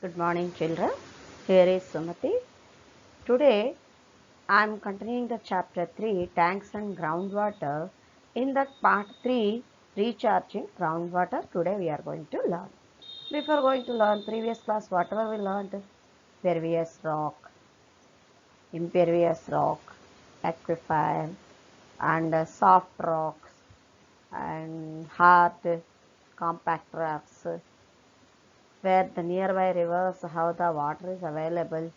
Good morning, children. Here is Sumati. Today I am continuing the chapter 3, Tanks and Groundwater. In that part 3, Recharging Groundwater, today we are going to learn. Before going to learn, previous class, whatever we learned, pervious rock, impervious rock, aquifer, and soft rocks, and hard, compact rocks, where the nearby rivers, how the water is available.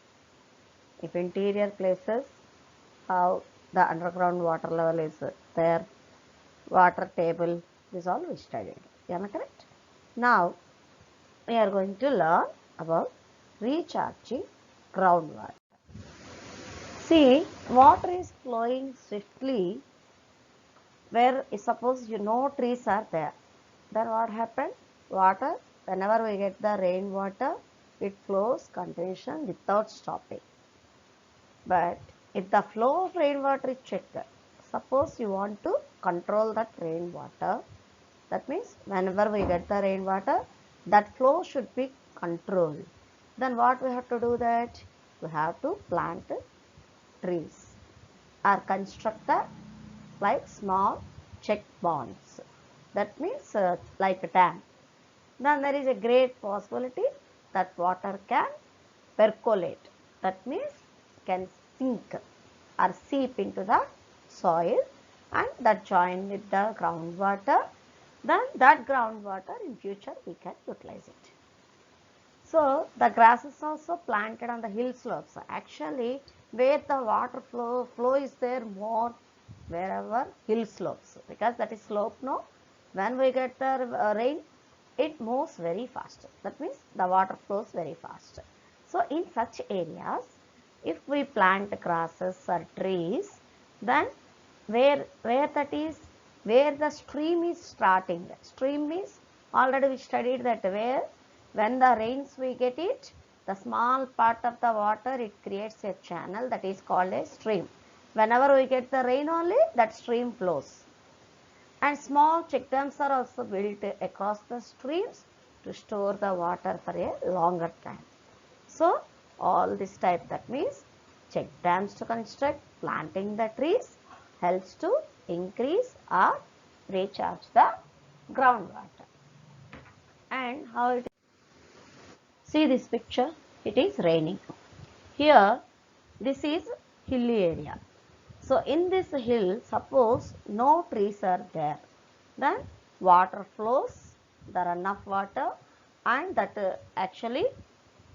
If interior places, how the underground water level is there, water table, this all we studied. Am I correct? Now we are going to learn about recharging groundwater. See, water is flowing swiftly where suppose no trees are there. Then what happened? Water, whenever we get the rainwater, it flows continuously without stopping. But if the flow of rainwater is checked, suppose you want to control that rainwater, that means whenever we get the rainwater, that flow should be controlled. Then what we have to do that? We have to plant trees or construct the like small check ponds. That means like a dam. Then there is a great possibility that water can percolate. That means can sink or seep into the soil and that join with the groundwater. Then that groundwater in future we can utilize it. So the grass is also planted on the hill slopes. Actually, where the water flow is there more wherever hill slopes, because that is slope. No, when we get the rain, it moves very fast. That means the water flows very fast. So in such areas, if we plant grasses or trees, then where the stream is starting. Stream means already we studied that where when the rains we get it, the small part of the water, it creates a channel that is called a stream. Whenever we get the rain only, that stream flows. And small check dams are also built across the streams to store the water for a longer time. So all this type, that means check dams to construct, planting the trees helps to increase or recharge the groundwater. And how it is? See this picture, it is raining. Here this is hilly area. So in this hill, suppose no trees are there, then water flows, there are enough water, and that actually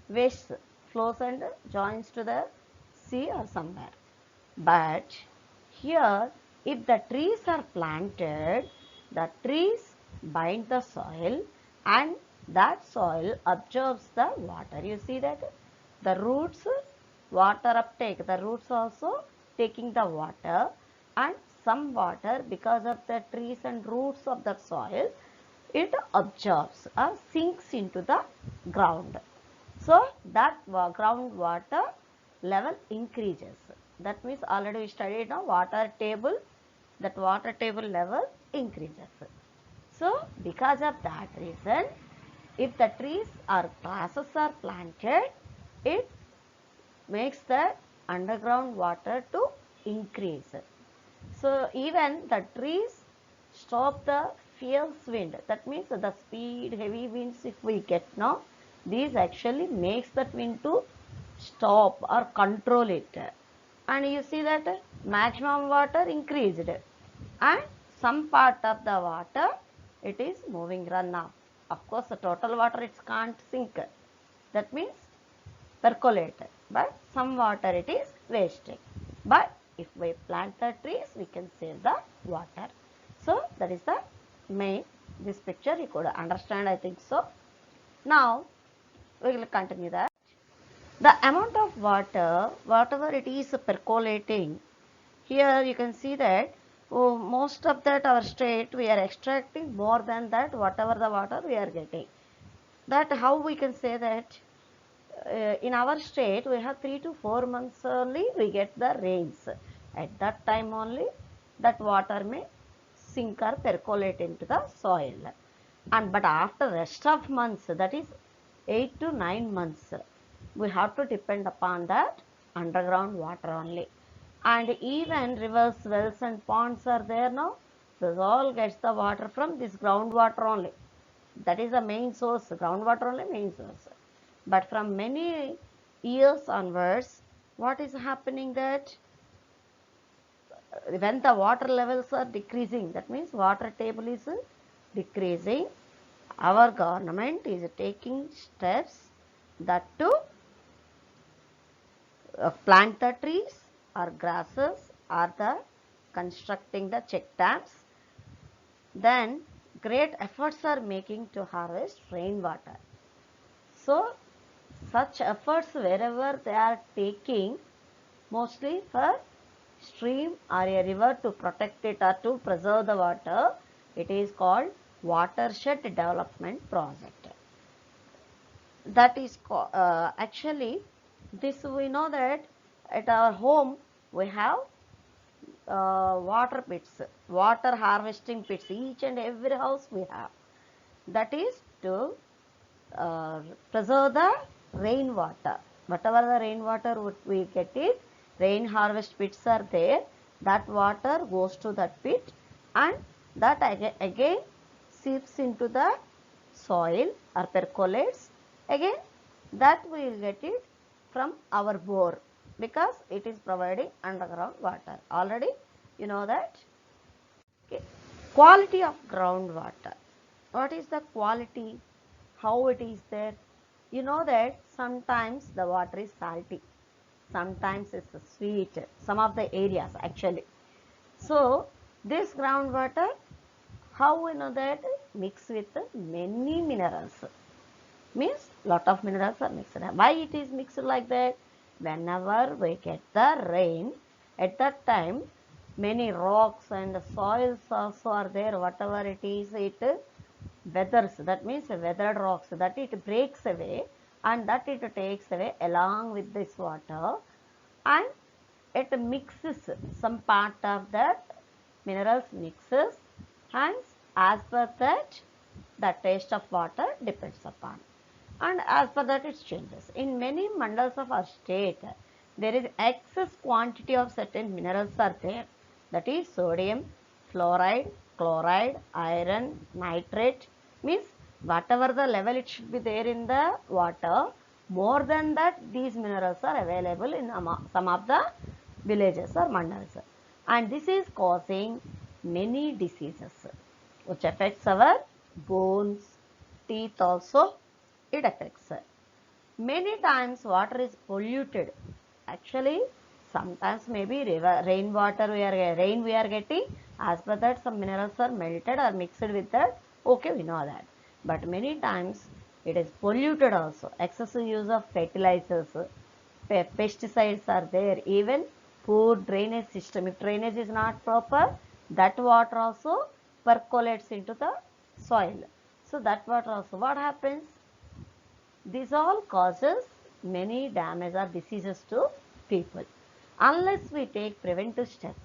waste flows and joins to the sea or somewhere. But here, if the trees are planted, the trees bind the soil and that soil absorbs the water. You see that the roots, water uptake, the roots also taking the water, and some water, because of the trees and roots of the soil, it absorbs or sinks into the ground. So that groundwater level increases. That means already we studied now water table, that water table level increases. So because of that reason, if the trees or grasses are planted, it makes the underground water to increase. So even the trees stop the fierce wind. That means the speed, heavy winds if we get now, these actually makes that wind to stop or control it. And you see that maximum water increased and some part of the water it is moving run off. Of course the total water it can't sink. That means percolate, but some water it is wasting. But if we plant the trees, we can save the water. So that is the main, this picture you could understand, I think so. Now we will continue that. The amount of water, whatever it is percolating, here you can see that most of that our state we are extracting more than that whatever the water we are getting. That how we can say that in our state we have 3 to 4 months only we get the rains. At that time only that water may sink or percolate into the soil. And but after rest of months, that is 8 to 9 months, we have to depend upon that underground water only. And even rivers, wells and ponds are there now. This all gets the water from this groundwater only. That is the main source, groundwater only main source. But from many years onwards, what is happening that when the water levels are decreasing, that means water table is decreasing, our government is taking steps that to plant the trees or grasses or the constructing the check dams. Then great efforts are making to harvest rainwater. So such efforts wherever they are taking, mostly for stream or a river to protect it or to preserve the water, it is called watershed development project. That is actually this we know that at our home we have water pits, water harvesting pits, each and every house we have. That is to uh, preserve the rainwater. Whatever the rainwater we get it, rain harvest pits are there, that water goes to that pit and that again seeps into the soil or percolates. Again that we will get it from our bore because it is providing underground water. Already you know that. Okay. Quality of groundwater. What is the quality? How it is there? You know that sometimes the water is salty, sometimes it's sweet, some of the areas actually. So this groundwater, how we know that? Mixed with many minerals. Means lot of minerals are mixed. Why it is mixed like that? Whenever we get the rain, at that time many rocks and soils also are there, whatever it is, it weathers, that means weathered rocks, that it breaks away and that it takes away along with this water and it mixes some part of that minerals mixes, hence as per that the taste of water depends upon and as per that it changes. In many mandals of our state there is excess quantity of certain minerals are there, that is sodium, fluoride, chloride, iron, nitrate, means whatever the level it should be there in the water, more than that these minerals are available in some of the villages or mandals, and this is causing many diseases which affects our bones, teeth also it affects. Many times water is polluted. Actually, sometimes maybe rainwater rain we are getting, as per that some minerals are melted or mixed with that. Okay, we know that. But many times it is polluted also. Excessive use of fertilizers, pesticides are there. Even poor drainage system. If drainage is not proper, that water also percolates into the soil. So that water also, what happens? This all causes many damage or diseases to people. Unless we take preventive steps,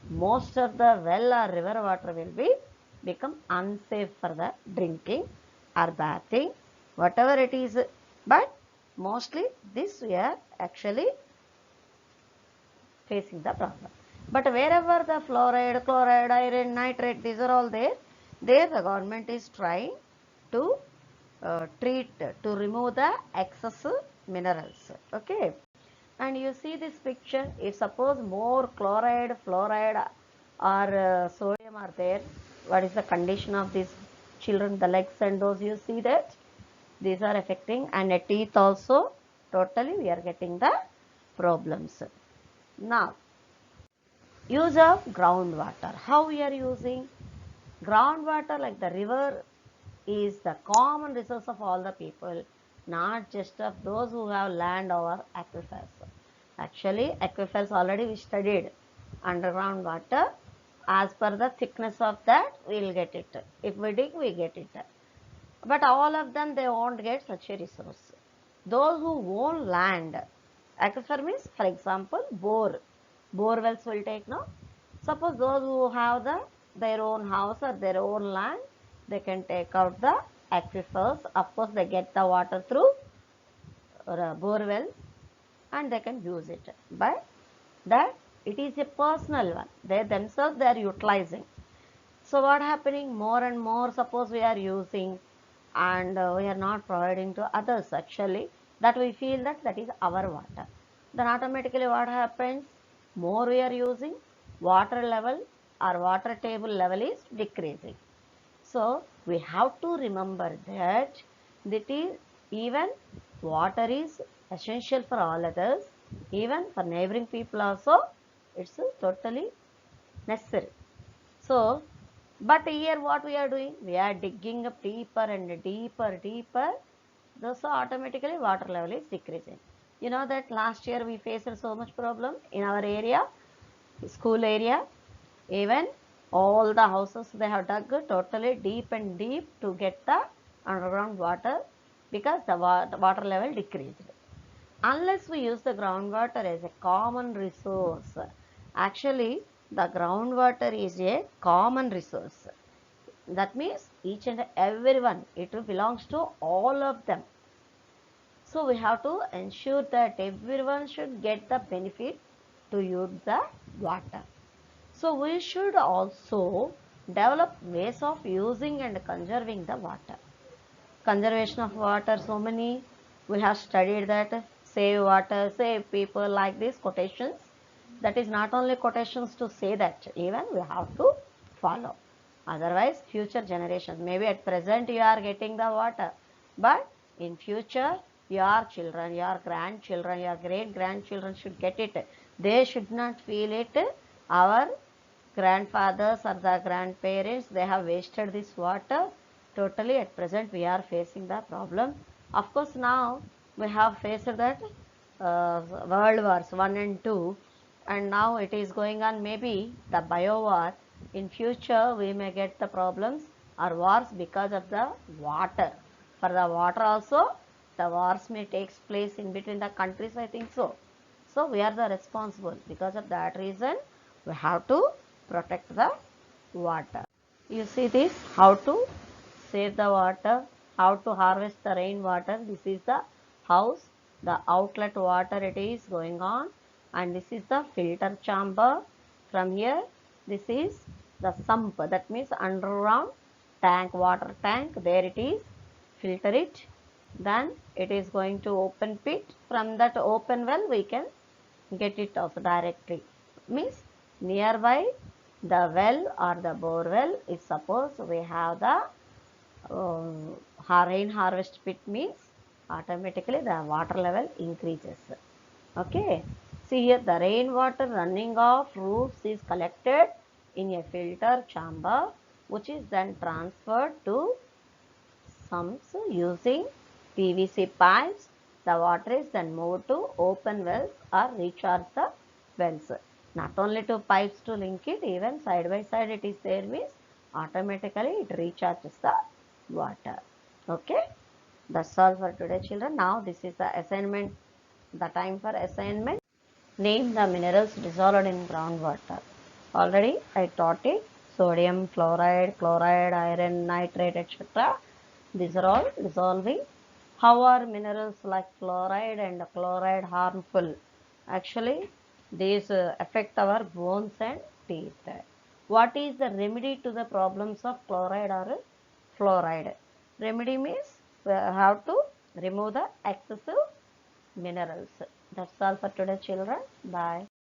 most of the well or river water will be become unsafe for the drinking or bathing, whatever it is. But mostly this we are actually facing the problem. But wherever the fluoride, chloride, iron, nitrate, these are all there, there the government is trying to treat, to remove the excess minerals. Okay. And you see this picture, if suppose more chloride, fluoride or sodium are there, what is the condition of these children, the legs and those, you see that? These are affecting, and the teeth also, totally we are getting the problems. Now, use of groundwater. How we are using? Groundwater, like the river, is the common resource of all the people, not just of those who have land or aquifers. Actually, aquifers already we studied. Underground water, as per the thickness of that, we will get it. If we dig, we get it. But all of them, they won't get such a resource. Those who own land, aquifer means, for example, bore wells will take now. Suppose those who have their own house or their own land, they can take out the aquifers. Of course, they get the water through bore wells and they can use it. But that it is a personal one. They themselves they are utilizing. So what happening more and more, suppose we are using and we are not providing to others actually, that we feel that that is our water. Then automatically what happens, more we are using, water level or water table level is decreasing. So we have to remember that even water is essential for all others, even for neighboring people also, it's totally necessary. So, but here what we are doing? We are digging up deeper and deeper. So automatically water level is decreasing. You know that last year we faced so much problem in our area, school area. Even all the houses they have dug totally deep and deep to get the underground water because the water level decreased. Unless we use the groundwater as a common resource, actually the groundwater is a common resource. That means each and everyone, it belongs to all of them. So we have to ensure that everyone should get the benefit to use the water. So we should also develop ways of using and conserving the water. Conservation of water, so many we have studied that, save water, save people, like these quotations. That is not only quotations to say that, even we have to follow. Otherwise future generations, maybe at present you are getting the water, but in future your children, your grandchildren, your great grandchildren should get it. They should not feel it, our grandfathers or the grandparents, they have wasted this water totally. At present we are facing the problem. Of course now we have faced that world wars 1 and 2, and now it is going on, maybe the bio war. In future we may get the problems or wars because of the water. For the water also the wars may take place in between the countries, I think so. So we are the responsible. Because of that reason we have to protect the water. You see this, how to save the water, how to harvest the rainwater. This is the house, the outlet water it is going on, and this is the filter chamber. From here, this is the sump, that means underground tank, water tank. There it is, filter it. Then it is going to open pit. From that open well we can get it also directly. Means nearby the well or the bore well, if suppose we have the rain harvest pit, means automatically the water level increases. Okay, see here, the rainwater running off roofs is collected in a filter chamber, which is then transferred to sumps using PVC pipes. The water is then moved to open wells or recharge the wells. Not only to pipes to link it, even side by side it is there, means automatically it recharges the water. Okay, that's all for today children. Now this is the assignment, the time for assignment. Name the minerals dissolved in groundwater. Already I taught it. Sodium, fluoride, chloride, iron, nitrate, etc. These are all dissolving. How are minerals like fluoride and chloride harmful? Actually, these affect our bones and teeth. What is the remedy to the problems of chloride or fluoride? Remedy means we have to remove the excessive minerals. That's all for today children. Bye.